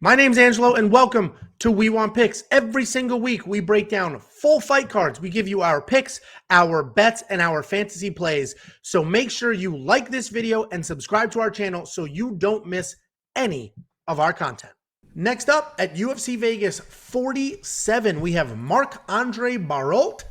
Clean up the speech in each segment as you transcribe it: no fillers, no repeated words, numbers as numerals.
My name's Angelo, and welcome to We Want Picks. Every single week, we break down full fight cards. We give you our picks, our bets, and our fantasy plays. So make sure you like this video and subscribe to our channel so you don't miss any of our content. Next up at UFC Vegas 47, we have Marc-Andre Barriault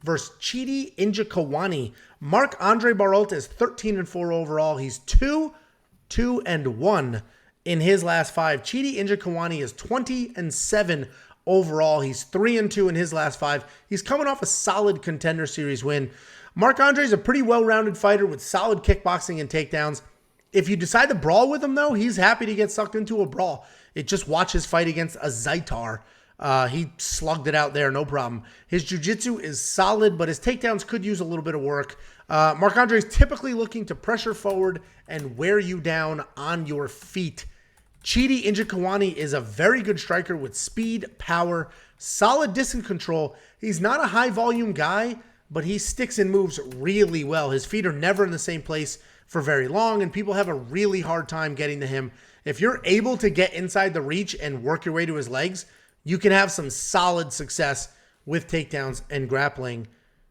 versus Chidi Njokuani. Marc-Andre Barriault is 13-4 overall. He's 2-1 in his last 5. Chidi Njokuani is 20-7 overall. He's 3-2 in his last 5. He's coming off a solid Contender Series win. Marc-Andre is a pretty well-rounded fighter with solid kickboxing and takedowns. If you decide to brawl with him, though, he's happy to get sucked into a brawl. Just watch his fight against a Zaitar. He slugged it out there, no problem. His jiu-jitsu is solid, but his takedowns could use a little bit of work. Marc-Andre is typically looking to pressure forward and wear you down on your feet. Chidi Njokuani is a very good striker with speed, power, solid distance control. He's not a high-volume guy, but he sticks and moves really well. His feet are never in the same place for very long, and people have a really hard time getting to him. If you're able to get inside the reach and work your way to his legs, you can have some solid success with takedowns and grappling.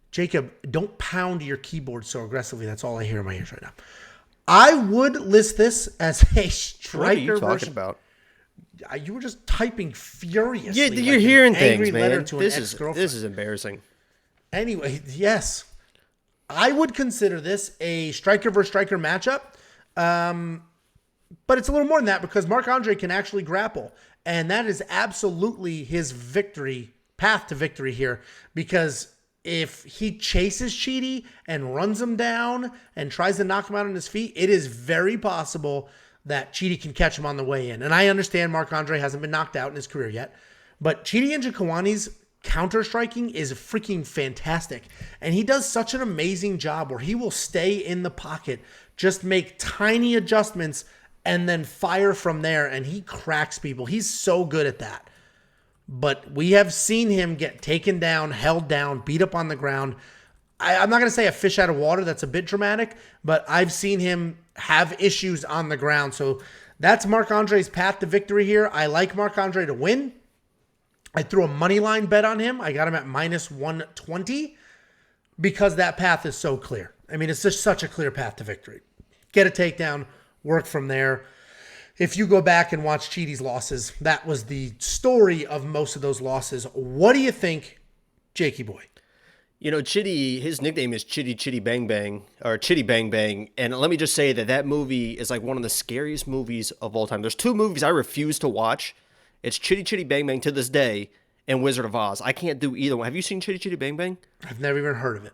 Jacob, don't pound your keyboard so aggressively. That's all I hear in my ears right now. I would list this as a striker. What are you talking about? You were just typing furiously. Yeah, you're like hearing things, man. This is embarrassing. Anyway, yes. I would consider this a striker versus striker matchup. But it's a little more than that because Marc-Andre can actually grapple. And that is absolutely his path to victory here. Because if he chases Chidi and runs him down and tries to knock him out on his feet, it is very possible that Chidi can catch him on the way in. And I understand Marc-Andre hasn't been knocked out in his career yet. But Chidi Njokuani's counter-striking is freaking fantastic. And he does such an amazing job where he will stay in the pocket, just make tiny adjustments, and then fire from there, and he cracks people. He's so good at that. But we have seen him get taken down, held down, beat up on the ground. I'm not going to say a fish out of water. That's a bit dramatic. But I've seen him have issues on the ground. So that's Marc-Andre's path to victory here. I like Marc-Andre to win. I threw a money line bet on him. I got him at -120 because that path is so clear. I mean, it's just such a clear path to victory. Get a takedown, work from there. If you go back and watch Chidi's losses, that was the story of most of those losses. What do you think, Jakey boy? You know, Chidi, his nickname is Chidi Bang Bang, or Chidi Bang Bang. And let me just say that movie is like one of the scariest movies of all time. There's 2 movies I refuse to watch. It's Chidi Bang Bang to this day and Wizard of Oz. I can't do either one. Have you seen Chidi Bang Bang? I've never even heard of it.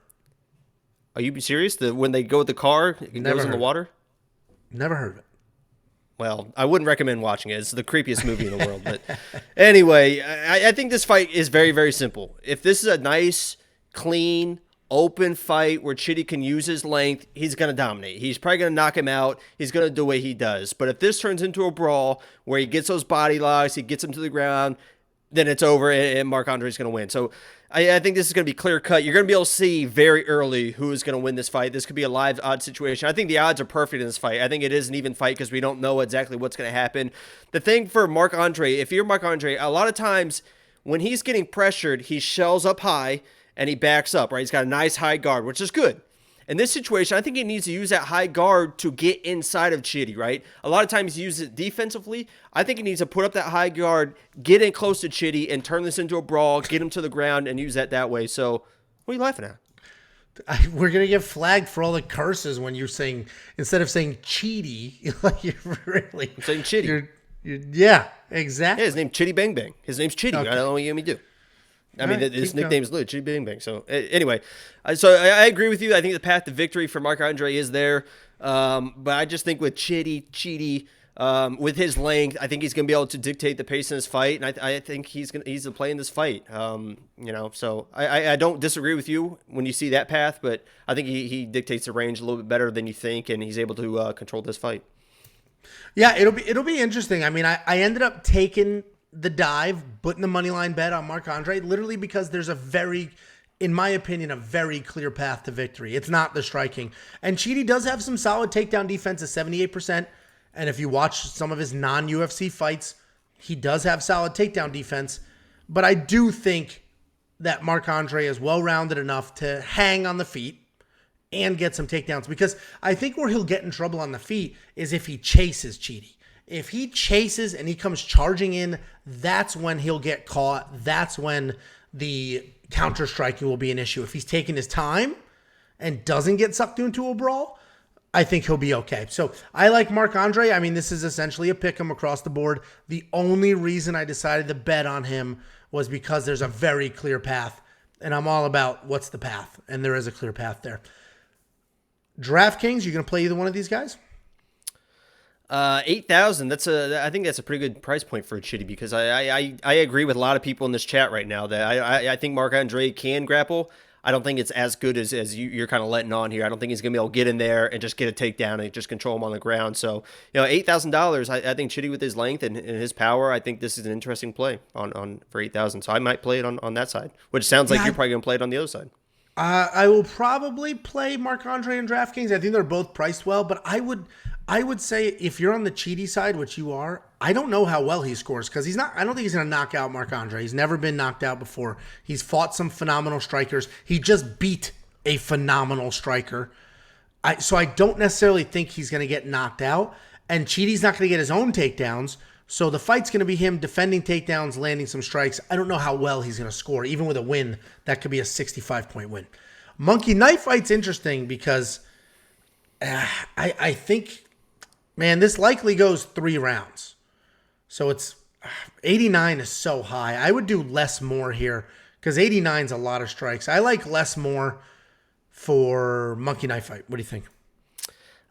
Are you serious? When they go with the car, it goes in the water? Never heard of it. Well, I wouldn't recommend watching it. It's the creepiest movie in the world. But anyway, I think this fight is very, very simple. If this is a nice, clean, open fight where Chidi can use his length, he's going to dominate. He's probably going to knock him out. He's going to do what he does. But if this turns into a brawl where he gets those body locks, he gets him to the ground, then it's over and Marc-Andre's going to win. So I think this is going to be clear-cut. You're going to be able to see very early who is going to win this fight. This could be a live odd situation. I think the odds are perfect in this fight. I think it is an even fight because we don't know exactly what's going to happen. The thing for Marc-Andre, if you're Marc-Andre, a lot of times when he's getting pressured, he shells up high and he backs up, right? He's got a nice high guard, which is good. In this situation, I think he needs to use that high guard to get inside of Chidi, right? A lot of times he uses it defensively. I think he needs to put up that high guard, get in close to Chidi, and turn this into a brawl, get him to the ground, and use that way. So, what are you laughing at? We're going to get flagged for all the curses when you're saying, instead of saying Chidi, like you're really... I'm saying Chidi. Yeah, exactly. Yeah, his name's Chidi Bang Bang. His name's Chidi. Okay. I don't know what you want me to do. I mean, his nickname is literally Chidi Bang Bang. So, anyway, so I agree with you. I think the path to victory for Marc-Andre is there. But I just think with Chidi, with his length, I think he's going to be able to dictate the pace in this fight. And I think he's the play in this fight. So I don't disagree with you when you see that path, but I think he dictates the range a little bit better than you think, and he's able to control this fight. Yeah, it'll be interesting. I mean, I ended up taking the dive, putting the money line bet on Marc-Andre, literally because there's in my opinion, a very clear path to victory. It's not the striking. And Chidi does have some solid takedown defense at 78%. And if you watch some of his non-UFC fights, He does have solid takedown defense, but I do think that Marc-Andre is well-rounded enough to hang on the feet and get some takedowns, because I think where he'll get in trouble on the feet is if he chases Chidi. If he chases and he comes charging in, that's when he'll get caught. That's when the counter striking will be an issue. If he's taking his time and doesn't get sucked into a brawl, I think he'll be okay. So I like Marc-Andre. I mean, this is essentially a pick 'em across the board. The only reason I decided to bet on him was because there's a very clear path, and I'm all about what's the path, and there is a clear path there. DraftKings, you going to play either one of these guys? 8,000. I think that's a pretty good price point for a Chidi, because I agree with a lot of people in this chat right now that I think Marc-Andre can grapple. I don't think it's as good as you're kind of letting on here. I don't think he's going to be able to get in there and just get a takedown and just control him on the ground. So, $8,000, I think Chidi with his length and his power, I think this is an interesting play on for 8,000. So I might play it on that side, which sounds like you're probably going to play it on the other side. I will probably play Marc-Andre and DraftKings. I think they're both priced well, but I would say if you're on the Chidi side, which you are, I don't know how well he scores, because I don't think he's going to knock out Marc-Andre. He's never been knocked out before. He's fought some phenomenal strikers. He just beat a phenomenal striker. So I don't necessarily think he's going to get knocked out, and Chidi's not going to get his own takedowns. So the fight's going to be him defending takedowns, landing some strikes. I don't know how well he's going to score. Even with a win, that could be a 65-point win. Monkey Knife Fight's interesting because I think, man, this likely goes 3 rounds. So it's 89 is so high. I would do less more here because 89 is a lot of strikes. I like less more for Monkey Knife Fight. What do you think?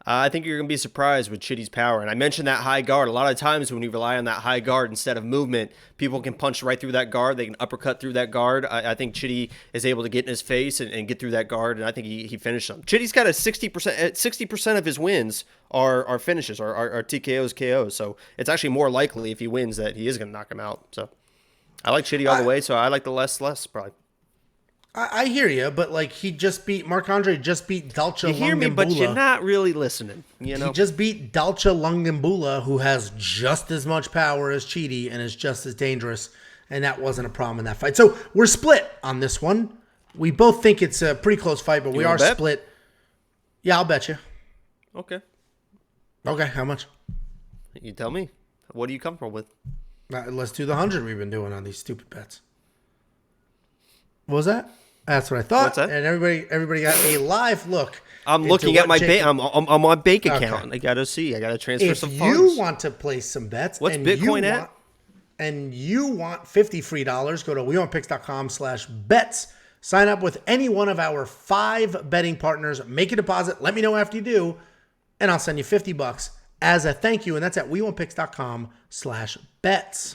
I think you're going to be surprised with Chidi's power. And I mentioned that high guard. A lot of times when you rely on that high guard instead of movement, people can punch right through that guard. They can uppercut through that guard. I think Chidi is able to get in his face and get through that guard, and I think he finished him. Chidi's got a 60% of his wins are finishes, are TKOs, KOs. So it's actually more likely if he wins that he is going to knock him out. So I like Chidi all the way, so I like the less probably. I hear you, but like Marc-Andre just beat Dalcha Lungambula. You hear me, but you're not really listening. You know, he just beat Dalcha Lungambula, who has just as much power as Chidi and is just as dangerous, and that wasn't a problem in that fight. So we're split on this one. We both think it's a pretty close fight, but we are split. Yeah, I'll bet you. Okay. Okay, how much? You tell me. What are you comfortable with? Let's do the 100 we've been doing on these stupid bets. What was that? That's what I thought. What's that? And everybody got a live look. I'm looking at my I'm on my bank account. Okay. I gotta see. I gotta transfer some funds. If you want to place some bets, what's Bitcoin at? And you want $50 free, go to wewantpicks.com/bets. Sign up with any one of our 5 betting partners. Make a deposit. Let me know after you do, and I'll send you $50 as a thank you. And that's at wewantpicks.com/bets.